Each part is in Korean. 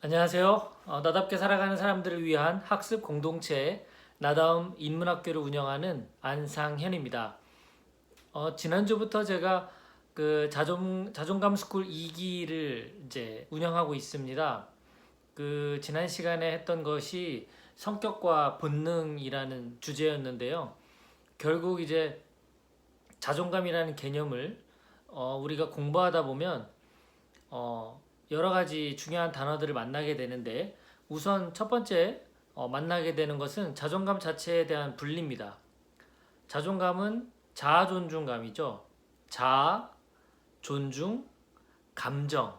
안녕하세요. 나답게 살아가는 사람들을 위한 학습 공동체 나다움 인문학교를 운영하는 안상현입니다. 지난주부터 제가 그 자존감 스쿨 2기를 이제 운영하고 있습니다. 그 지난 시간에 했던 것이 성격과 본능이라는 주제였는데요. 결국 이제 자존감이라는 개념을 우리가 공부하다 보면 어, 여러 가지 중요한 단어들을 만나게 되는데 우선 첫 번째 만나게 되는 것은 자존감 자체에 대한 분리입니다. 자존감은 자아 존중감이죠. 자아, 존중, 감정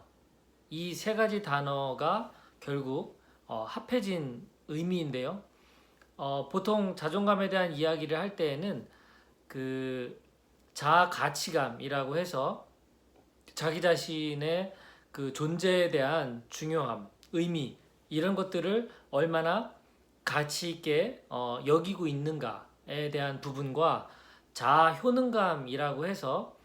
이 세 가지 단어가 결국 합해진 의미인데요. 보통 자존감에 대한 이야기를 할 때에는 그 자아 가치감이라고 해서 자기 자신의 그 존재에 대한 중요함, 의미 이런 것들을 얼마나 가치 있게 여기고 있는가에 대한 부분과 자아 효능감이라고 해서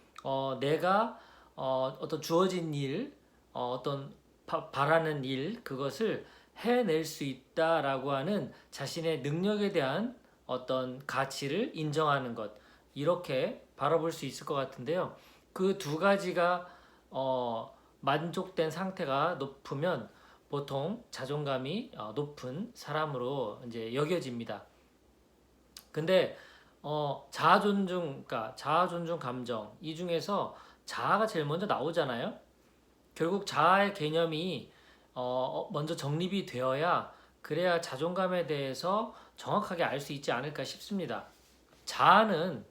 내가 어떤 주어진 일, 어떤 바라는 일 그것을 해낼 수 있다라고 하는 자신의 능력에 대한 어떤 가치를 인정하는 것 이렇게 바라볼 수 있을 것 같은데요. 그 두 가지가 만족된 상태가 높으면 보통 자존감이 높은 사람으로 이제 여겨집니다. 근데 자아 존중, 그러니까 자아 존중 감정 이 중에서 자아가 제일 먼저 나오잖아요. 결국 자아의 개념이 먼저 정립이 되어야 그래야 자존감에 대해서 정확하게 알 수 있지 않을까 싶습니다. 자아는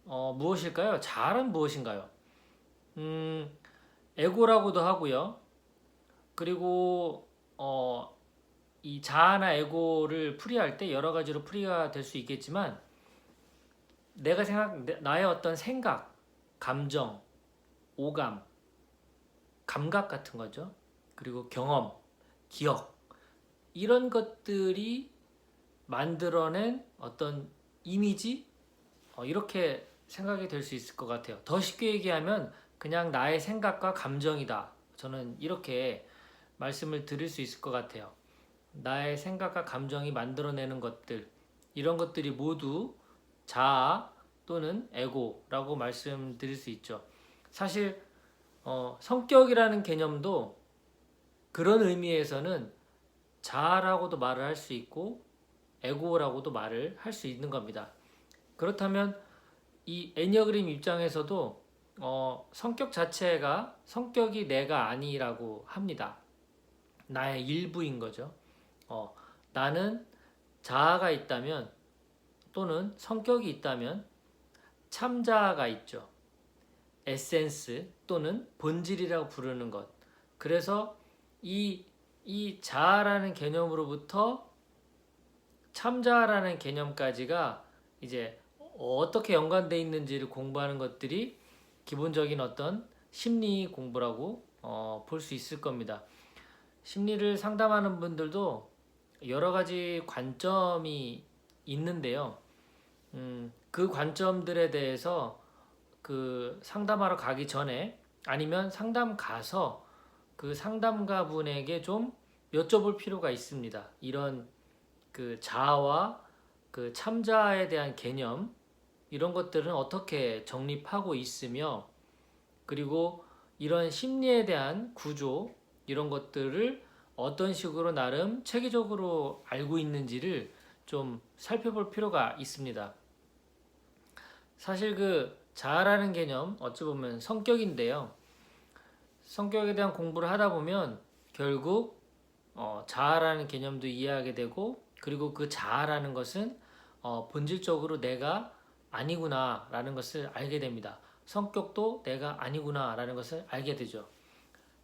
무엇일까요? 자아는 무엇인가요? 음, 에고라고도 하고요. 그리고 이 자아나 에고를 풀이할 때 여러 가지로 풀이가 될 수 있겠지만 나의 어떤 생각, 감정, 오감, 감각 같은 거죠. 그리고 경험, 기억 이런 것들이 만들어낸 어떤 이미지 이렇게 생각이 될 수 있을 것 같아요. 더 쉽게 얘기하면 그냥 나의 생각과 감정이다. 저는 이렇게 말씀을 드릴 수 있을 것 같아요. 나의 생각과 감정이 만들어내는 것들, 이런 것들이 모두 자아 또는 에고라고 말씀드릴 수 있죠. 사실 성격이라는 개념도 그런 의미에서는 자아라고도 말을 할 수 있고 에고라고도 말을 할 수 있는 겁니다. 그렇다면 이 애니어그램 입장에서도 성격 자체가 성격이 내가 아니라고 합니다. 나의 일부인 거죠. 나는 자아가 있다면 또는 성격이 있다면 참자아가 있죠. 에센스 또는 본질이라고 부르는 것. 그래서 이 자아라는 개념으로부터 참자아라는 개념까지가 이제 어떻게 연관되어 있는지를 공부하는 것들이 기본적인 어떤 심리 공부라고 볼 수 있을 겁니다. 심리를 상담하는 분들도 여러 가지 관점이 있는데요. 그 관점들에 대해서 그 상담하러 가기 전에 아니면 상담 가서 그 상담가 분에게 좀 여쭤볼 필요가 있습니다. 이런 그 자아와 그 참자아에 대한 개념 이런 것들은 어떻게 정립하고 있으며 그리고 이런 심리에 대한 구조 이런 것들을 어떤 식으로 나름 체계적으로 알고 있는지를 좀 살펴볼 필요가 있습니다. 사실 그 자아라는 개념 어찌 보면 성격인데요. 성격에 대한 공부를 하다 보면 결국 자아라는 개념도 이해하게 되고 그리고 그 자아라는 것은 본질적으로 내가 아니구나라는 것을 알게 됩니다. 성격도 내가 아니구나라는 것을 알게 되죠.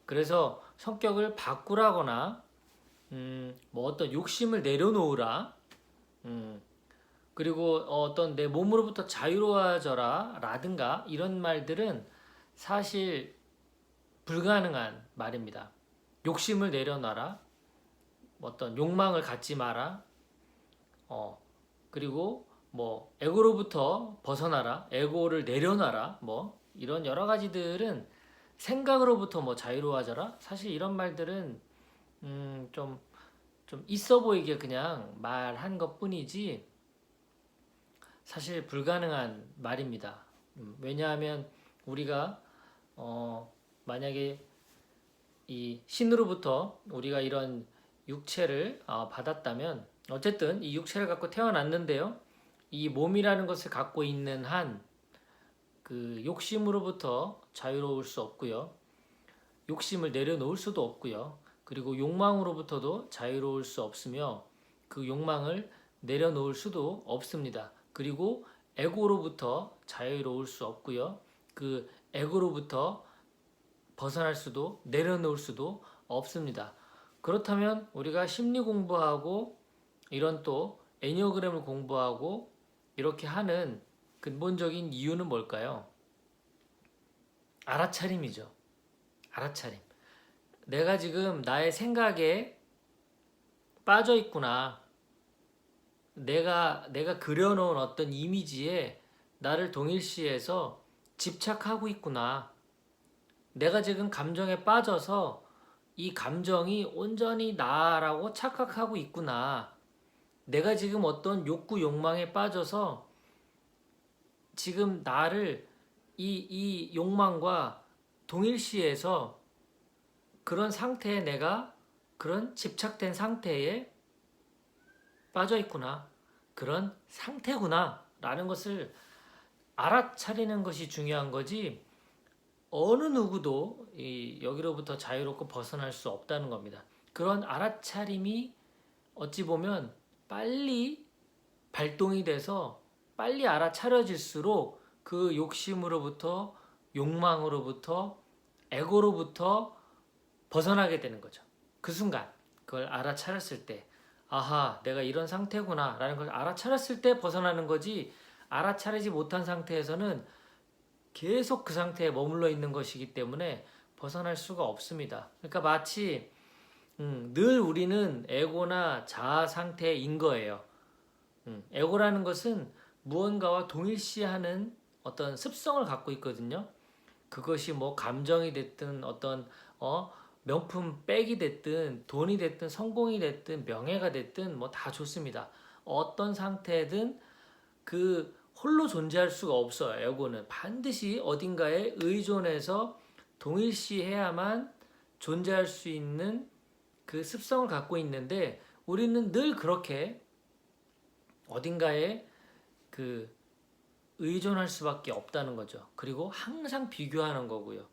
그래서 성격을 바꾸라거나 뭐 어떤 욕심을 내려놓으라 그리고 어떤 내 몸으로부터 자유로워져라 라든가 이런 말들은 사실 불가능한 말입니다. 욕심을 내려놔라 어떤 욕망을 갖지 마라 그리고 뭐 에고로부터 벗어나라 에고를 내려놔라 뭐 이런 여러 가지들은 생각으로부터 뭐 자유로워져라 사실 이런 말들은 좀 있어 보이게 그냥 말한 것뿐이지 사실 불가능한 말입니다. 왜냐하면 우리가 만약에 이 신으로부터 우리가 이런 육체를 받았다면 어쨌든 이 육체를 갖고 태어났는데요. 이 몸이라는 것을 갖고 있는 한 그 욕심으로부터 자유로울 수 없고요. 욕심을 내려놓을 수도 없고요. 그리고 욕망으로부터도 자유로울 수 없으며 그 욕망을 내려놓을 수도 없습니다. 그리고 에고로부터 자유로울 수 없고요. 그 에고로부터 벗어날 수도 내려놓을 수도 없습니다. 그렇다면 우리가 심리 공부하고 이런 또 애니어그램을 공부하고 이렇게 하는 근본적인 이유는 뭘까요? 알아차림이죠. 알아차림. 내가 지금 나의 생각에 빠져 있구나. 내가 그려놓은 어떤 이미지에 나를 동일시해서 집착하고 있구나. 내가 지금 감정에 빠져서 이 감정이 온전히 나라고 착각하고 있구나. 내가 지금 어떤 욕구, 욕망에 빠져서 지금 나를 이 욕망과 동일시해서 그런 상태에 내가 그런 집착된 상태에 빠져 있구나. 그런 상태구나. 라는 것을 알아차리는 것이 중요한 거지 어느 누구도 여기로부터 자유롭고 벗어날 수 없다는 겁니다. 그런 알아차림이 어찌 보면 빨리 발동이 돼서 빨리 알아차려질수록 그 욕심으로부터 욕망으로부터 에고로부터 벗어나게 되는 거죠. 그 순간 그걸 알아차렸을 때 아하 내가 이런 상태구나 라는 걸 알아차렸을 때 벗어나는 거지 알아차리지 못한 상태에서는 계속 그 상태에 머물러 있는 것이기 때문에 벗어날 수가 없습니다. 그러니까 마치 늘 우리는 에고나 자아 상태인 거예요. 에고라는 것은 무언가와 동일시하는 어떤 습성을 갖고 있거든요. 그것이 뭐 감정이 됐든 어떤 명품 백이 됐든 돈이 됐든 성공이 됐든 명예가 됐든 뭐 다 좋습니다. 어떤 상태든 그 홀로 존재할 수가 없어요. 에고는 반드시 어딘가에 의존해서 동일시해야만 존재할 수 있는 그 습성을 갖고 있는데 우리는 늘 그렇게 어딘가에 그 의존할 수밖에 없다는 거죠. 그리고 항상 비교하는 거고요.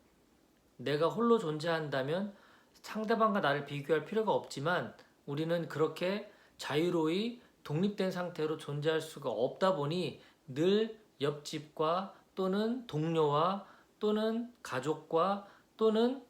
내가 홀로 존재한다면 상대방과 나를 비교할 필요가 없지만 우리는 그렇게 자유로이 독립된 상태로 존재할 수가 없다 보니 늘 옆집과 또는 동료와 또는 가족과 또는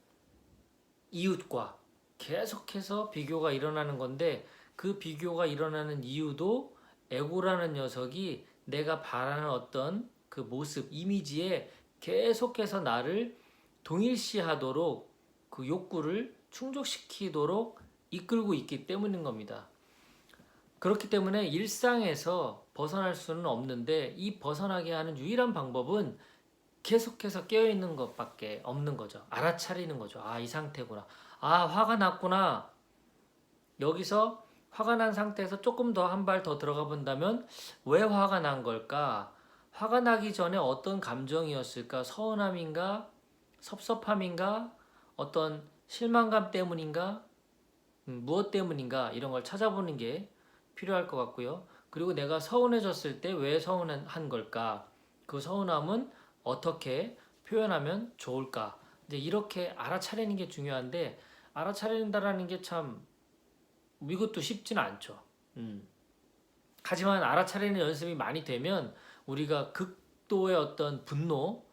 이웃과 계속해서 비교가 일어나는 건데 그 비교가 일어나는 이유도 에고라는 녀석이 내가 바라는 어떤 그 모습, 이미지에 계속해서 나를 동일시하도록 그 욕구를 충족시키도록 이끌고 있기 때문인 겁니다. 그렇기 때문에 일상에서 벗어날 수는 없는데 이 벗어나게 하는 유일한 방법은 계속해서 깨어있는 것밖에 없는 거죠. 알아차리는 거죠. 아, 이 상태구나. 아, 화가 났구나. 여기서 화가 난 상태에서 조금 더 한 발 더 들어가 본다면 왜 화가 난 걸까? 화가 나기 전에 어떤 감정이었을까? 서운함인가? 섭섭함인가? 어떤 실망감 때문인가? 무엇 때문인가? 이런 걸 찾아보는 게 필요할 것 같고요. 그리고 내가 서운해졌을 때 왜 서운한 걸까? 그 서운함은 어떻게 표현하면 좋을까? 이제 이렇게 알아차리는 게 중요한데 알아차린다라는 게 참 이것도 쉽지는 않죠. 하지만 알아차리는 연습이 많이 되면 우리가 극도의 어떤 분노,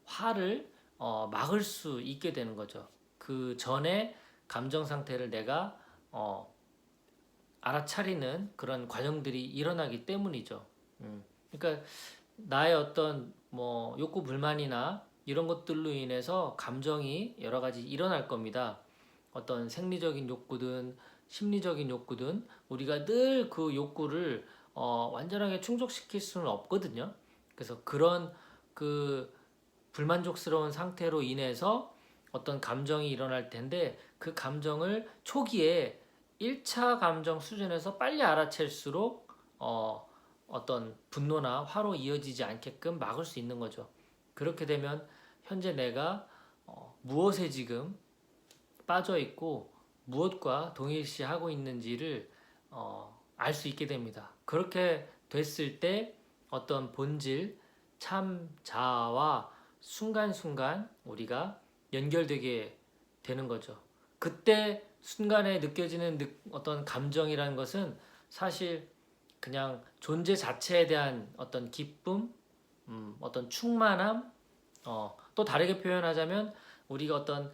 화를 막을 수 있게 되는 거죠. 그 전에 감정 상태를 내가 알아차리는 그런 과정들이 일어나기 때문이죠. 그러니까 나의 어떤 뭐 욕구 불만이나 이런 것들로 인해서 감정이 여러 가지 일어날 겁니다. 어떤 생리적인 욕구든 심리적인 욕구든 우리가 늘 그 욕구를 완전하게 충족시킬 수는 없거든요. 그래서 그런 그 불만족스러운 상태로 인해서 어떤 감정이 일어날 텐데 그 감정을 초기에 1차 감정 수준에서 빨리 알아챌수록 어떤 분노나 화로 이어지지 않게끔 막을 수 있는 거죠. 그렇게 되면 현재 내가 무엇에 지금 빠져 있고 무엇과 동일시하고 있는지를 알 수 있게 됩니다. 그렇게 됐을 때 어떤 본질, 참 자아와 순간순간 우리가 연결되게 되는 거죠. 그때 순간에 느껴지는 어떤 감정이라는 것은 사실 그냥 존재 자체에 대한 어떤 기쁨, 어떤 충만함, 또 다르게 표현하자면 우리가 어떤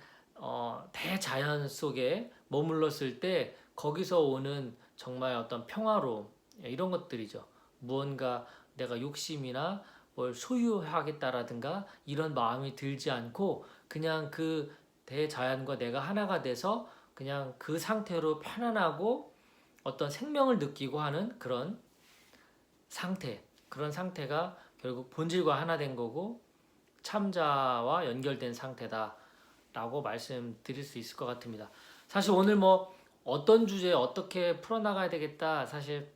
대자연 속에 머물렀을 때 거기서 오는 정말 어떤 평화로움 이런 것들이죠. 무언가 내가 욕심이나 뭘 소유하겠다라든가 이런 마음이 들지 않고 그냥 그 대자연과 내가 하나가 돼서 그냥 그 상태로 편안하고 어떤 생명을 느끼고 하는 그런 상태, 그런 상태가 결국 본질과 하나 된 거고 참자와 연결된 상태다라고 말씀드릴 수 있을 것 같습니다. 사실 오늘 뭐 어떤 주제에 어떻게 풀어나가야 되겠다 사실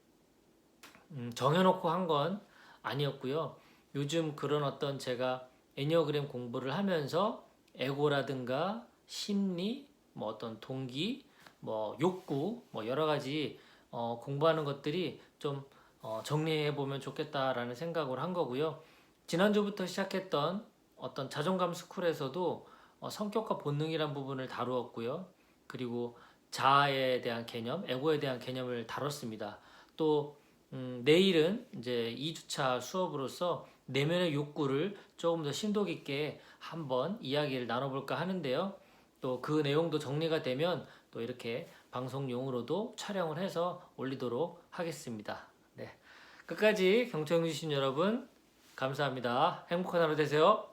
정해놓고 한 건 아니었고요. 요즘 그런 어떤 제가 애니어그램 공부를 하면서 에고라든가 심리, 뭐 어떤 동기, 뭐 욕구, 뭐 여러 가지 공부하는 것들이 좀 정리해 보면 좋겠다라는 생각을 한 거고요. 지난주부터 시작했던 어떤 자존감 스쿨에서도 성격과 본능이란 부분을 다루었고요. 그리고 자아에 대한 개념, 에고에 대한 개념을 다뤘습니다. 또 내일은 이제 2주차 수업으로서 내면의 욕구를 조금 더 심도 깊게 한번 이야기를 나눠볼까 하는데요. 또 그 내용도 정리가 되면 또 이렇게 방송용으로도 촬영을 해서 올리도록 하겠습니다. 네. 끝까지 경청해 주신 여러분 감사합니다. 행복한 하루 되세요.